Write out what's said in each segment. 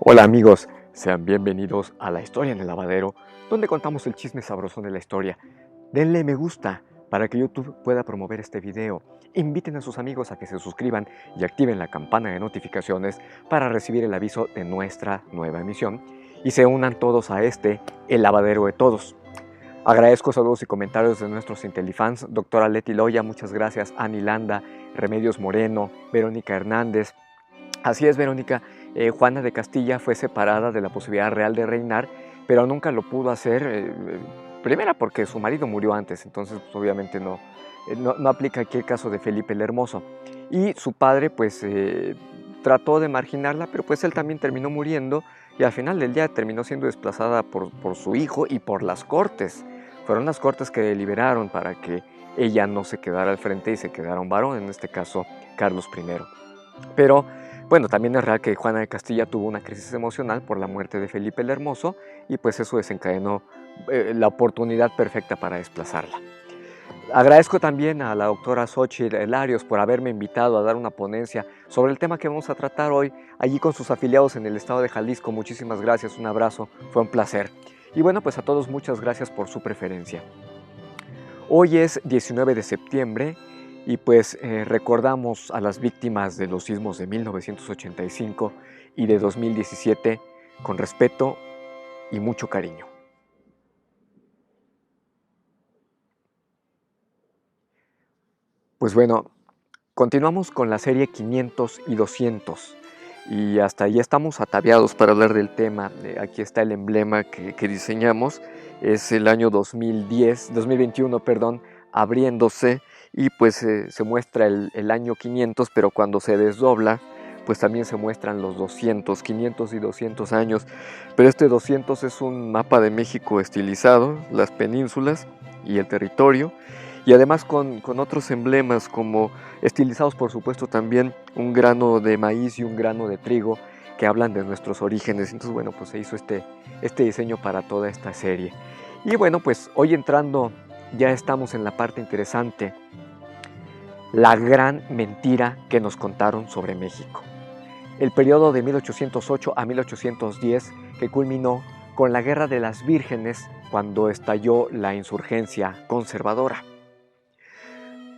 Hola amigos, sean bienvenidos a La Historia en el Lavadero, donde contamos el chisme sabrosón de la historia. Denle me gusta para que YouTube pueda promover este video. Inviten a sus amigos a que se suscriban y activen la campana de notificaciones para recibir el aviso de nuestra nueva emisión y se unan todos a el lavadero de todos. Agradezco saludos y comentarios de nuestros Intelifans, doctora Leti Loya, muchas gracias, Ani Landa, Remedios Moreno, Verónica Hernández. Así es, Verónica, Juana de Castilla fue separada de la posibilidad real de reinar, pero nunca lo pudo hacer, primera porque su marido murió antes, entonces pues, obviamente no aplica aquí el caso de Felipe el Hermoso. Y su padre pues trató de marginarla, pero pues él también terminó muriendo y al final del día terminó siendo desplazada por su hijo y por las cortes. Fueron las cortes que deliberaron para que ella no se quedara al frente y se quedara un varón, en este caso Carlos I. Pero bueno, también es real que Juana de Castilla tuvo una crisis emocional por la muerte de Felipe el Hermoso y pues eso desencadenó la oportunidad perfecta para desplazarla. Agradezco también a la doctora Xochitl Larios por haberme invitado a dar una ponencia sobre el tema que vamos a tratar hoy, allí con sus afiliados en el estado de Jalisco. Muchísimas gracias, un abrazo, fue un placer. Y bueno, pues a todos muchas gracias por su preferencia. Hoy es 19 de septiembre y pues recordamos a las víctimas de los sismos de 1985 y de 2017 con respeto y mucho cariño. Pues bueno, continuamos con la serie 500 y 200 y hasta ahí estamos ataviados para hablar del tema. Aquí está el emblema que diseñamos, es el año 2021, abriéndose y pues se muestra el año 500, pero cuando se desdobla pues también se muestran los 200, 500 y 200 años, pero este 200 es un mapa de México estilizado, las penínsulas y el territorio, y además con otros emblemas como estilizados por supuesto también un grano de maíz y un grano de trigo que hablan de nuestros orígenes. Entonces bueno, pues se hizo este diseño para toda esta serie. Y bueno, pues hoy entrando ya estamos en la parte interesante, la gran mentira que nos contaron sobre México. El periodo de 1808 a 1810 que culminó con la Guerra de las Vírgenes cuando estalló la insurgencia conservadora.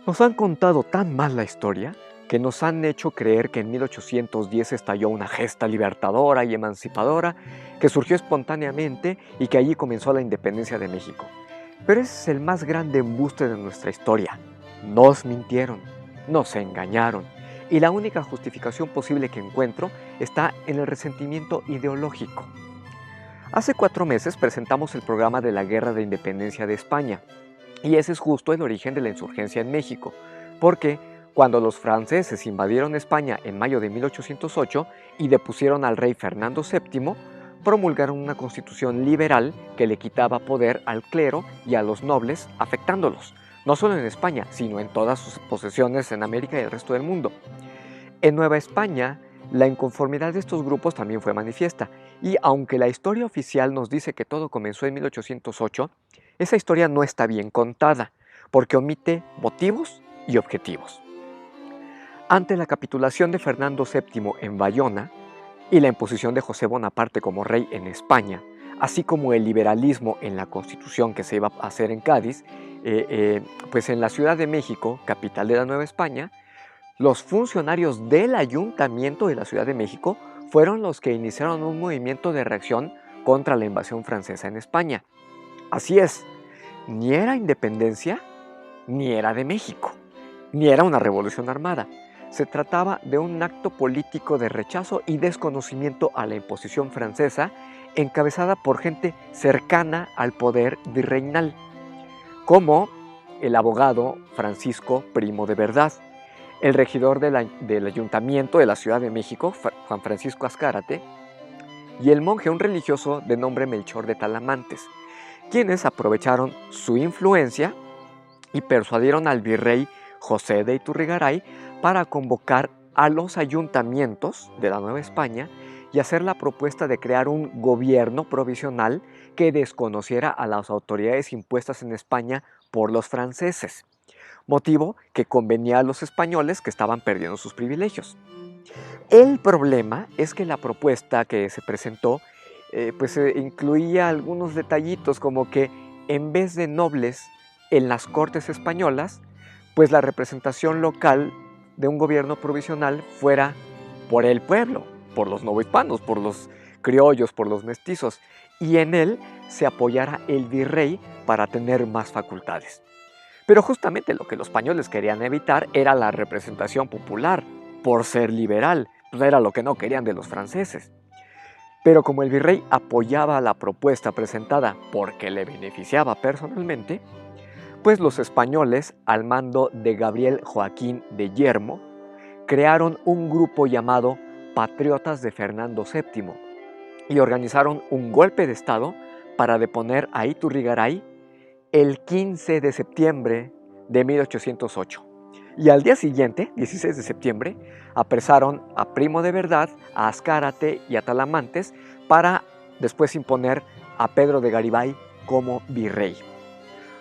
Nos han contado tan mal la historia que nos han hecho creer que en 1810 estalló una gesta libertadora y emancipadora que surgió espontáneamente y que allí comenzó la independencia de México. Pero ese es el más grande embuste de nuestra historia. Nos mintieron, nos engañaron y la única justificación posible que encuentro está en el resentimiento ideológico. Hace 4 meses presentamos el programa de la Guerra de Independencia de España. Y ese es justo el origen de la insurgencia en México, porque cuando los franceses invadieron España en mayo de 1808 y depusieron al rey Fernando VII, promulgaron una constitución liberal que le quitaba poder al clero y a los nobles, afectándolos, no solo en España, sino en todas sus posesiones en América y el resto del mundo. En Nueva España, la inconformidad de estos grupos también fue manifiesta, y aunque la historia oficial nos dice que todo comenzó en 1808, esa historia no está bien contada, porque omite motivos y objetivos. Ante la capitulación de Fernando VII en Bayona y la imposición de José Bonaparte como rey en España, así como el liberalismo en la Constitución que se iba a hacer en Cádiz, pues en la Ciudad de México, capital de la Nueva España, los funcionarios del Ayuntamiento de la Ciudad de México fueron los que iniciaron un movimiento de reacción contra la invasión francesa en España. Así es, ni era independencia, ni era de México, ni era una revolución armada. Se trataba de un acto político de rechazo y desconocimiento a la imposición francesa, encabezada por gente cercana al poder virreinal, como el abogado Francisco Primo de Verdad, el regidor del Ayuntamiento de la Ciudad de México, Juan Francisco Azcárate, y el monje, un religioso de nombre Melchor de Talamantes, quienes aprovecharon su influencia y persuadieron al virrey José de Iturrigaray para convocar a los ayuntamientos de la Nueva España y hacer la propuesta de crear un gobierno provisional que desconociera a las autoridades impuestas en España por los franceses, motivo que convenía a los españoles que estaban perdiendo sus privilegios. El problema es que la propuesta que se presentó incluía algunos detallitos como que en vez de nobles en las cortes españolas, pues la representación local de un gobierno provisional fuera por el pueblo, por los novohispanos, por los criollos, por los mestizos, y en él se apoyara el virrey para tener más facultades. Pero justamente lo que los españoles querían evitar era la representación popular, por ser liberal, pues era lo que no querían de los franceses. Pero como el virrey apoyaba la propuesta presentada porque le beneficiaba personalmente, pues los españoles, al mando de Gabriel Joaquín de Yermo, crearon un grupo llamado Patriotas de Fernando VII y organizaron un golpe de estado para deponer a Iturrigaray el 15 de septiembre de 1808. Y al día siguiente, 16 de septiembre, apresaron a Primo de Verdad, a Azcárate y a Talamantes para después imponer a Pedro de Garibay como virrey.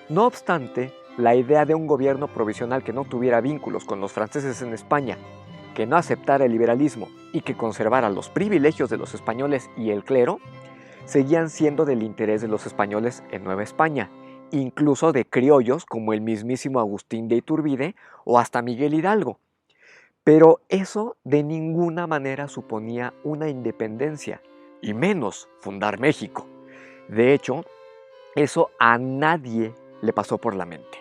No obstante, la idea de un gobierno provisional que no tuviera vínculos con los franceses en España, que no aceptara el liberalismo y que conservara los privilegios de los españoles y el clero, seguían siendo del interés de los españoles en Nueva España, incluso de criollos como el mismísimo Agustín de Iturbide o hasta Miguel Hidalgo. Pero eso de ninguna manera suponía una independencia, y menos fundar México. De hecho, eso a nadie le pasó por la mente.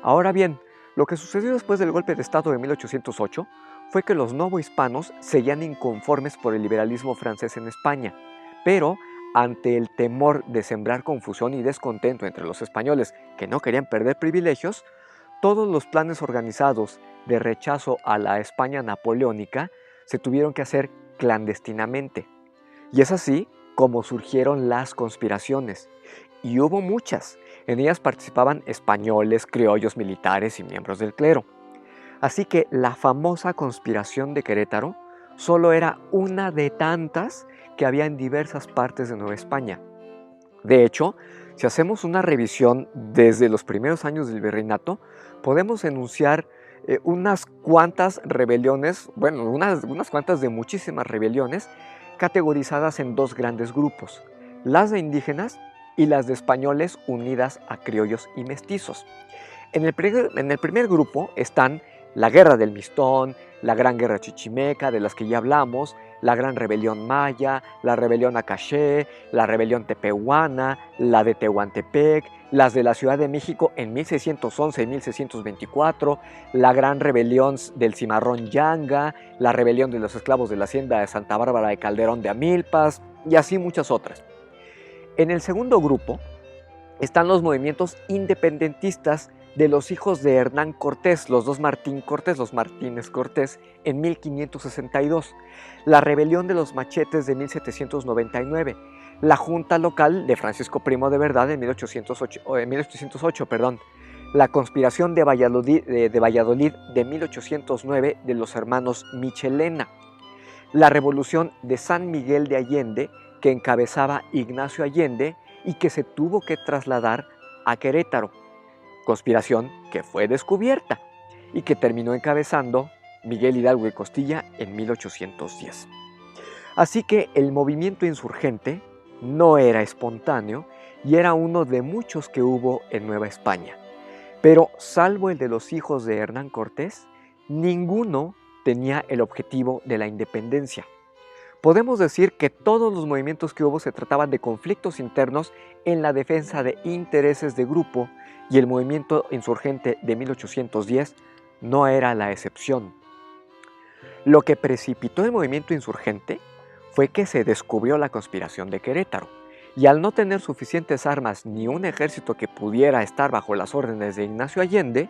Ahora bien, lo que sucedió después del golpe de estado de 1808 fue que los novohispanos seguían inconformes por el liberalismo francés en España, pero ante el temor de sembrar confusión y descontento entre los españoles que no querían perder privilegios, todos los planes organizados de rechazo a la España napoleónica se tuvieron que hacer clandestinamente. Y es así como surgieron las conspiraciones. Y hubo muchas. En ellas participaban españoles, criollos, militares y miembros del clero. Así que la famosa conspiración de Querétaro solo era una de tantas que había en diversas partes de Nueva España. De hecho, si hacemos una revisión desde los primeros años del virreinato, podemos enunciar unas cuantas rebeliones, unas cuantas de muchísimas rebeliones, categorizadas en dos grandes grupos, las de indígenas y las de españoles unidas a criollos y mestizos. En el primer grupo están la Guerra del Mistón, la Gran Guerra Chichimeca, de las que ya hablamos, la Gran Rebelión Maya, la Rebelión Acaxé, la Rebelión Tepehuana, la de Tehuantepec, las de la Ciudad de México en 1611 y 1624, la Gran Rebelión del Cimarrón Yanga, la Rebelión de los Esclavos de la Hacienda de Santa Bárbara de Calderón de Amilpas, y así muchas otras. En el segundo grupo están los movimientos independentistas de los hijos de Hernán Cortés, los dos Martín Cortés, los Martínez Cortés, en 1562, la rebelión de los Machetes de 1799, la Junta Local de Francisco Primo de Verdad en 1808, la conspiración de Valladolid de 1809 de los hermanos Michelena, la revolución de San Miguel de Allende que encabezaba Ignacio Allende y que se tuvo que trasladar a Querétaro, conspiración que fue descubierta y que terminó encabezando Miguel Hidalgo y Costilla en 1810. Así que el movimiento insurgente no era espontáneo y era uno de muchos que hubo en Nueva España. Pero salvo el de los hijos de Hernán Cortés, ninguno tenía el objetivo de la independencia. Podemos decir que todos los movimientos que hubo se trataban de conflictos internos en la defensa de intereses de grupo y el movimiento insurgente de 1810 no era la excepción. Lo que precipitó el movimiento insurgente fue que se descubrió la conspiración de Querétaro y al no tener suficientes armas ni un ejército que pudiera estar bajo las órdenes de Ignacio Allende,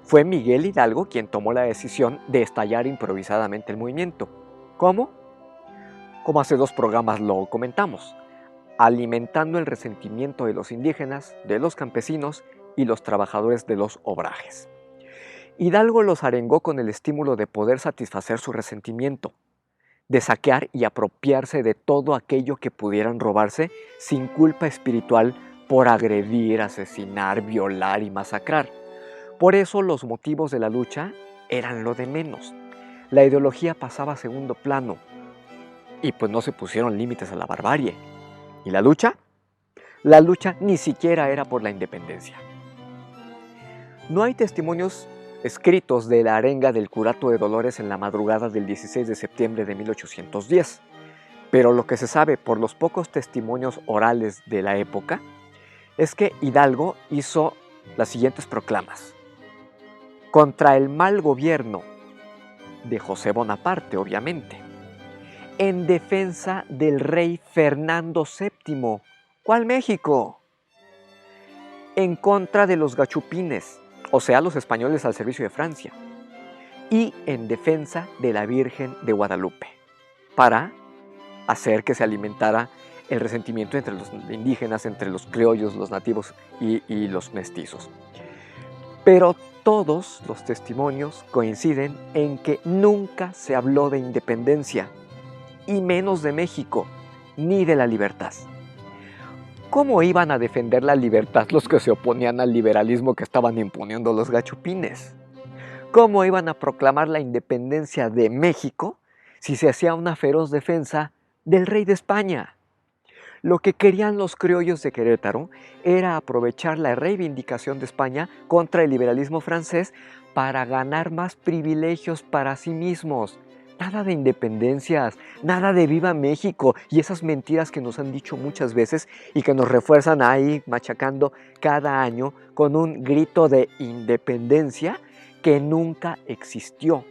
fue Miguel Hidalgo quien tomó la decisión de estallar improvisadamente el movimiento. ¿Cómo? Como hace 2 programas lo comentamos, alimentando el resentimiento de los indígenas, de los campesinos y los trabajadores de los obrajes. Hidalgo los arengó con el estímulo de poder satisfacer su resentimiento, de saquear y apropiarse de todo aquello que pudieran robarse sin culpa espiritual por agredir, asesinar, violar y masacrar. Por eso los motivos de la lucha eran lo de menos. la ideología pasaba a segundo plano y pues no se pusieron límites a la barbarie. ¿Y la lucha? La lucha ni siquiera era por la independencia. No hay testimonios escritos de la arenga del curato de Dolores en la madrugada del 16 de septiembre de 1810, pero lo que se sabe por los pocos testimonios orales de la época es que Hidalgo hizo las siguientes proclamas. Contra el mal gobierno de José Bonaparte, obviamente. En defensa del rey Fernando VII. ¿Cuál México? En contra de los gachupines, o sea, los españoles al servicio de Francia. Y en defensa de la Virgen de Guadalupe, para hacer que se alimentara el resentimiento entre los indígenas, entre los criollos, los nativos y los mestizos. Pero todos los testimonios coinciden en que nunca se habló de independencia, y menos de México, ni de la libertad. ¿Cómo iban a defender la libertad los que se oponían al liberalismo que estaban imponiendo los gachupines? ¿Cómo iban a proclamar la independencia de México si se hacía una feroz defensa del rey de España? Lo que querían los criollos de Querétaro era aprovechar la reivindicación de España contra el liberalismo francés para ganar más privilegios para sí mismos. Nada de independencias, nada de viva México y esas mentiras que nos han dicho muchas veces y que nos refuerzan ahí machacando cada año con un grito de independencia que nunca existió.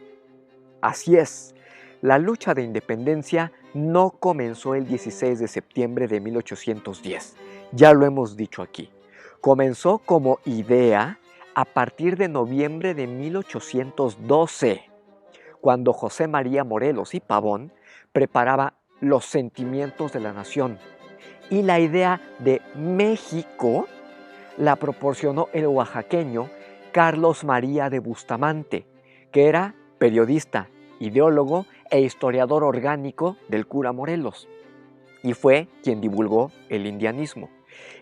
Así es, la lucha de independencia no comenzó el 16 de septiembre de 1810, ya lo hemos dicho aquí. Comenzó como idea a partir de noviembre de 1812, cuando José María Morelos y Pavón preparaba los sentimientos de la nación. Y la idea de México la proporcionó el oaxaqueño Carlos María de Bustamante, que era periodista, ideólogo e historiador orgánico del cura Morelos, y fue quien divulgó el indianismo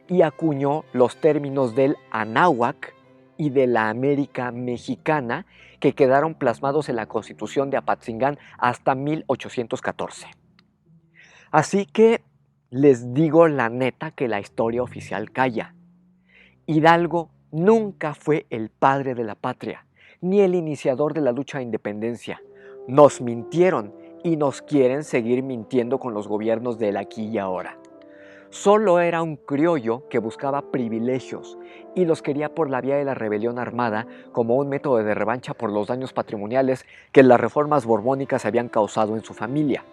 y acuñó los términos del anáhuac y de la América mexicana que quedaron plasmados en la Constitución de Apatzingán hasta 1814. Así que les digo la neta que la historia oficial calla. Hidalgo nunca fue el padre de la patria, ni el iniciador de la lucha de independencia. Nos mintieron y nos quieren seguir mintiendo con los gobiernos del aquí y ahora. Solo era un criollo que buscaba privilegios y los quería por la vía de la rebelión armada como un método de revancha por los daños patrimoniales que las reformas borbónicas habían causado en su familia.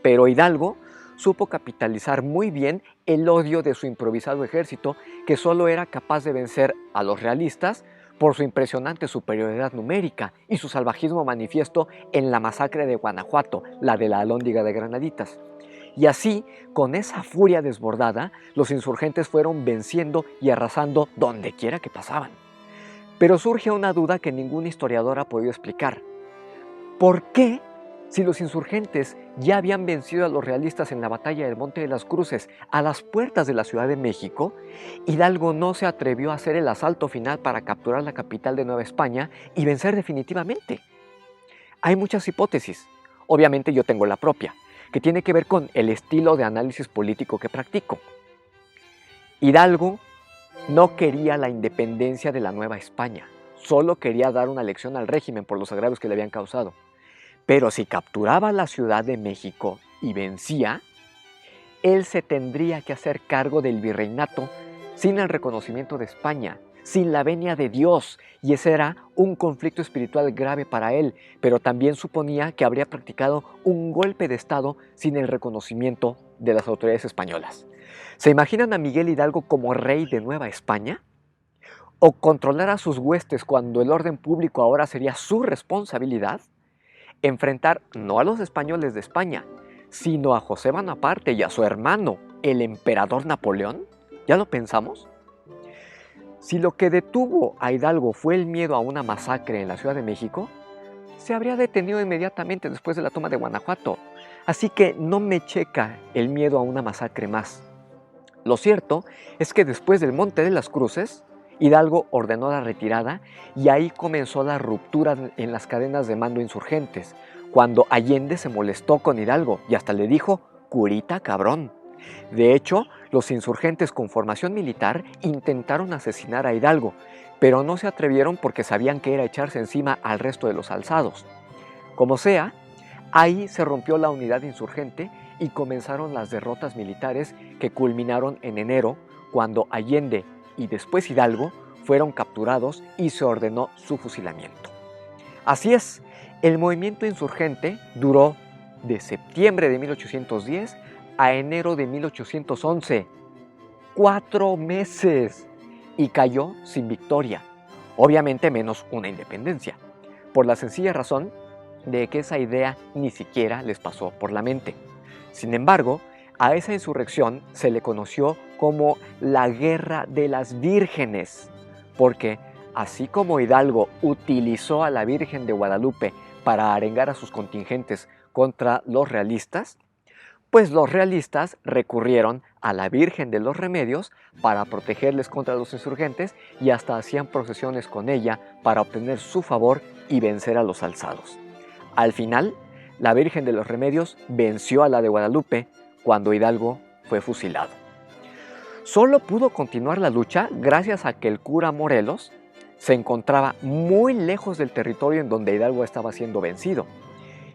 Pero Hidalgo supo capitalizar muy bien el odio de su improvisado ejército, que solo era capaz de vencer a los realistas por su impresionante superioridad numérica y su salvajismo manifiesto en la masacre de Guanajuato, la de la Alhóndiga de Granaditas. Y así, con esa furia desbordada, los insurgentes fueron venciendo y arrasando donde quiera que pasaban. Pero surge una duda que ningún historiador ha podido explicar. ¿Por qué, si los insurgentes ya habían vencido a los realistas en la batalla del Monte de las Cruces a las puertas de la Ciudad de México, Hidalgo no se atrevió a hacer el asalto final para capturar la capital de Nueva España y vencer definitivamente? Hay muchas hipótesis. Obviamente yo tengo la propia, que tiene que ver con el estilo de análisis político que practico. Hidalgo no quería la independencia de la Nueva España, solo quería dar una lección al régimen por los agravios que le habían causado. Pero si capturaba la Ciudad de México y vencía, él se tendría que hacer cargo del virreinato sin el reconocimiento de España, sin la venia de Dios, y ese era un conflicto espiritual grave para él, pero también suponía que habría practicado un golpe de Estado sin el reconocimiento de las autoridades españolas. ¿Se imaginan a Miguel Hidalgo como rey de Nueva España? ¿O controlar a sus huestes cuando el orden público ahora sería su responsabilidad? Enfrentar no a los españoles de España, sino a José Bonaparte y a su hermano, el emperador Napoleón. ¿Ya lo pensamos? Si lo que detuvo a Hidalgo fue el miedo a una masacre en la Ciudad de México, se habría detenido inmediatamente después de la toma de Guanajuato. Así que no me checa el miedo a una masacre más. Lo cierto es que después del Monte de las Cruces, Hidalgo ordenó la retirada y ahí comenzó la ruptura en las cadenas de mando insurgentes, cuando Allende se molestó con Hidalgo y hasta le dijo "curita cabrón". De hecho, los insurgentes con formación militar intentaron asesinar a Hidalgo, pero no se atrevieron porque sabían que era echarse encima al resto de los alzados. Como sea, ahí se rompió la unidad insurgente y comenzaron las derrotas militares que culminaron en enero, cuando Allende y después Hidalgo fueron capturados y se ordenó su fusilamiento. Así es, el movimiento insurgente duró de septiembre de 1810 a enero de 1811, 4 meses, y cayó sin victoria, obviamente menos una independencia, por la sencilla razón de que esa idea ni siquiera les pasó por la mente. Sin embargo, a esa insurrección se le conoció como la Guerra de las Vírgenes, porque así como Hidalgo utilizó a la Virgen de Guadalupe para arengar a sus contingentes contra los realistas, pues los realistas recurrieron a la Virgen de los Remedios para protegerles contra los insurgentes y hasta hacían procesiones con ella para obtener su favor y vencer a los alzados. Al final, la Virgen de los Remedios venció a la de Guadalupe cuando Hidalgo fue fusilado. Solo pudo continuar la lucha gracias a que el cura Morelos se encontraba muy lejos del territorio en donde Hidalgo estaba siendo vencido,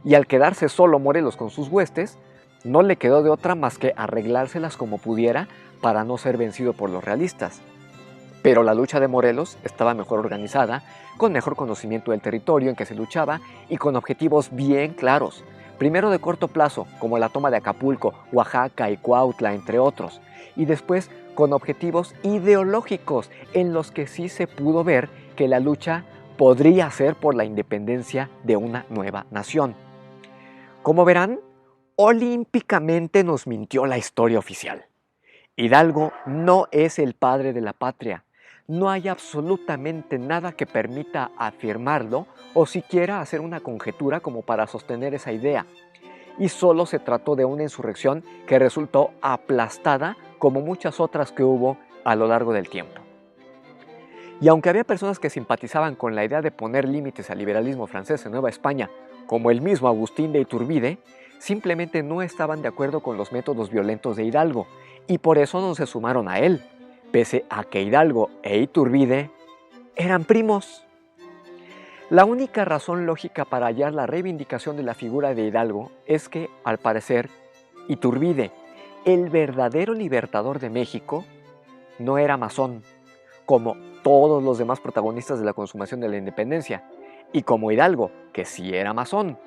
y al quedarse solo Morelos con sus huestes, no le quedó de otra más que arreglárselas como pudiera para no ser vencido por los realistas. Pero la lucha de Morelos estaba mejor organizada, con mejor conocimiento del territorio en que se luchaba y con objetivos bien claros. Primero de corto plazo, como la toma de Acapulco, Oaxaca y Cuautla, entre otros. Y después con objetivos ideológicos en los que sí se pudo ver que la lucha podría ser por la independencia de una nueva nación. Como verán, olímpicamente nos mintió la historia oficial. Hidalgo no es el padre de la patria. No hay absolutamente nada que permita afirmarlo o siquiera hacer una conjetura como para sostener esa idea. Y solo se trató de una insurrección que resultó aplastada como muchas otras que hubo a lo largo del tiempo. Y aunque había personas que simpatizaban con la idea de poner límites al liberalismo francés en Nueva España, como el mismo Agustín de Iturbide, simplemente no estaban de acuerdo con los métodos violentos de Hidalgo y por eso no se sumaron a él, pese a que Hidalgo e Iturbide eran primos. La única razón lógica para hallar la reivindicación de la figura de Hidalgo es que, al parecer, Iturbide, el verdadero libertador de México, no era masón, como todos los demás protagonistas de la consumación de la independencia, y como Hidalgo, que sí era masón.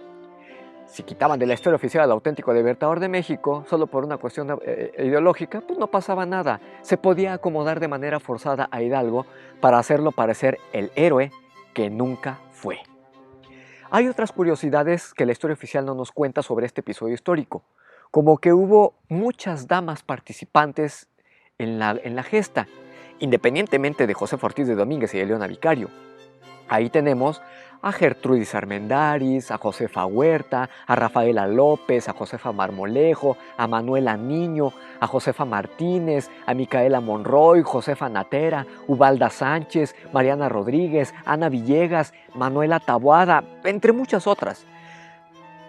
Si quitaban de la historia oficial al auténtico libertador de México solo por una cuestión ideológica, pues no pasaba nada. Se podía acomodar de manera forzada a Hidalgo para hacerlo parecer el héroe que nunca fue. Hay otras curiosidades que la historia oficial no nos cuenta sobre este episodio histórico, como que hubo muchas damas participantes en la gesta, independientemente de José Ortiz de Domínguez y Leona Vicario. Ahí tenemos a Gertrudis Armendáriz, a Josefa Huerta, a Rafaela López, a Josefa Marmolejo, a Manuela Niño, a Josefa Martínez, a Micaela Monroy, Josefa Natera, Ubalda Sánchez, Mariana Rodríguez, Ana Villegas, Manuela Taboada, entre muchas otras.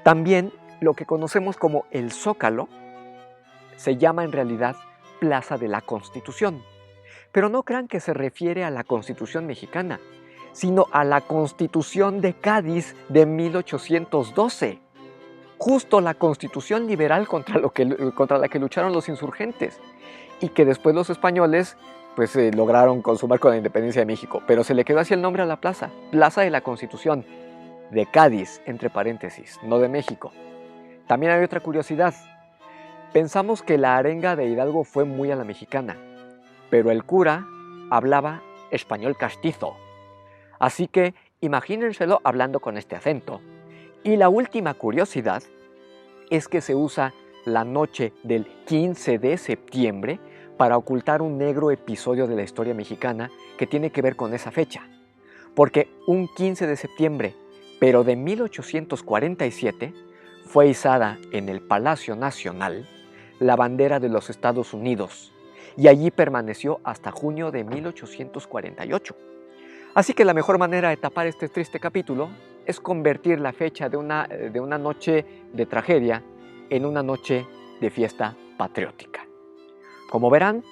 También lo que conocemos como el Zócalo se llama en realidad Plaza de la Constitución. Pero no crean que se refiere a la Constitución mexicana, sino a la Constitución de Cádiz de 1812, justo la Constitución liberal contra la que lucharon los insurgentes, y que después los españoles lograron consumar con la independencia de México, pero se le quedó así el nombre a la plaza, Plaza de la Constitución, de Cádiz, entre paréntesis, no de México. También hay otra curiosidad. Pensamos que la arenga de Hidalgo fue muy a la mexicana, pero el cura hablaba español castizo. Así que imagínenselo hablando con este acento. Y la última curiosidad es que se usa la noche del 15 de septiembre para ocultar un negro episodio de la historia mexicana que tiene que ver con esa fecha. Porque un 15 de septiembre, pero de 1847, fue izada en el Palacio Nacional la bandera de los Estados Unidos. y allí permaneció hasta junio de 1848. Así que la mejor manera de tapar este triste capítulo es convertir la fecha de una noche de tragedia en una noche de fiesta patriótica. Como verán,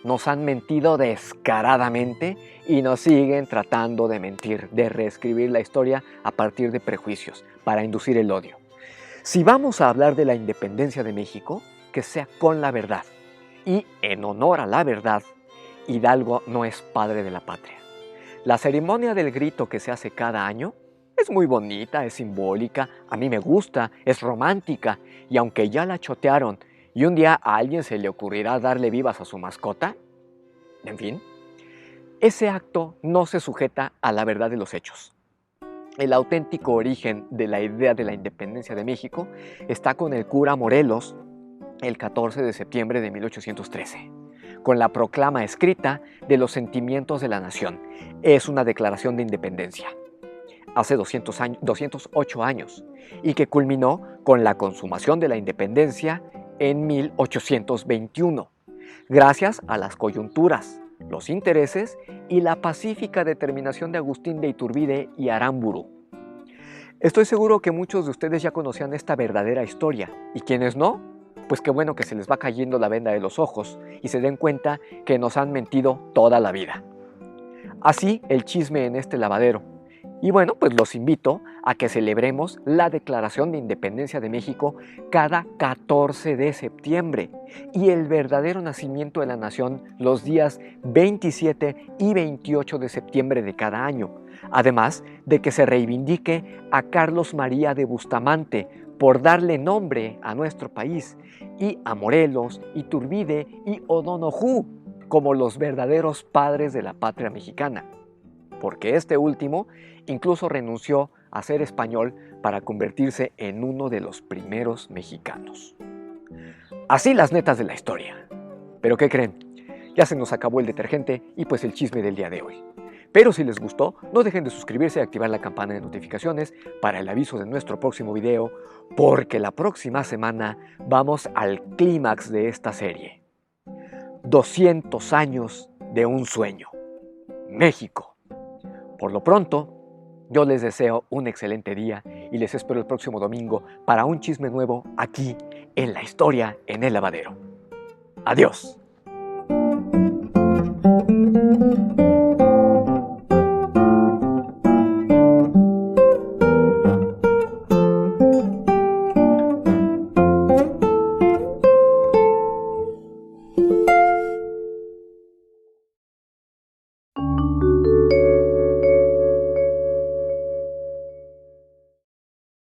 nos han mentido descaradamente y nos siguen tratando de mentir, de reescribir la historia a partir de prejuicios para inducir el odio. Si vamos a hablar de la independencia de México, que sea con la verdad. Y en honor a la verdad, Hidalgo no es padre de la patria. La ceremonia del grito que se hace cada año es muy bonita, es simbólica, a mí me gusta, es romántica, y aunque ya la chotearon y un día a alguien se le ocurrirá darle vivas a su mascota, en fin, ese acto no se sujeta a la verdad de los hechos. El auténtico origen de la idea de la independencia de México está con el cura Morelos el 14 de septiembre de 1813, con la proclama escrita de los sentimientos de la nación. Es una declaración de independencia, hace 208 años, y que culminó con la consumación de la independencia en 1821, gracias a las coyunturas, los intereses y la pacífica determinación de Agustín de Iturbide y Aramburu. Estoy seguro que muchos de ustedes ya conocían esta verdadera historia, y quienes no, pues qué bueno que se les va cayendo la venda de los ojos y se den cuenta que nos han mentido toda la vida. Así el chisme en este lavadero. Y bueno, pues los invito a que celebremos la Declaración de Independencia de México cada 14 de septiembre y el verdadero nacimiento de la nación los días 27 y 28 de septiembre de cada año. Además de que se reivindique a Carlos María de Bustamante por darle nombre a nuestro país, y a Morelos, Iturbide y O'Donoghue como los verdaderos padres de la patria mexicana, porque este último incluso renunció a ser español para convertirse en uno de los primeros mexicanos. Así las netas de la historia. ¿Pero qué creen? Ya se nos acabó el detergente y pues el chisme del día de hoy. Pero si les gustó, no dejen de suscribirse y activar la campana de notificaciones para el aviso de nuestro próximo video, porque la próxima semana vamos al clímax de esta serie. 200 años de un sueño. México. Por lo pronto, yo les deseo un excelente día y les espero el próximo domingo para un chisme nuevo aquí en La Historia en el Lavadero. Adiós.